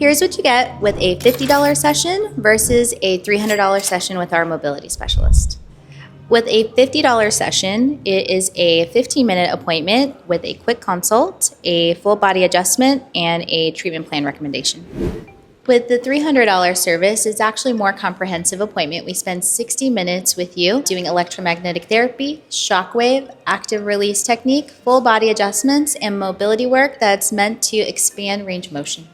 Here's what you get with a $50 session versus a $300 session with our mobility specialist. With a $50 session, it is a 15-minute appointment with a quick consult, a full body adjustment, and a treatment plan recommendation. With the $300 service, it's actually a more comprehensive appointment. We spend 60 minutes with you doing electromagnetic therapy, shockwave, active release technique, full body adjustments, and mobility work that's meant to expand range of motion.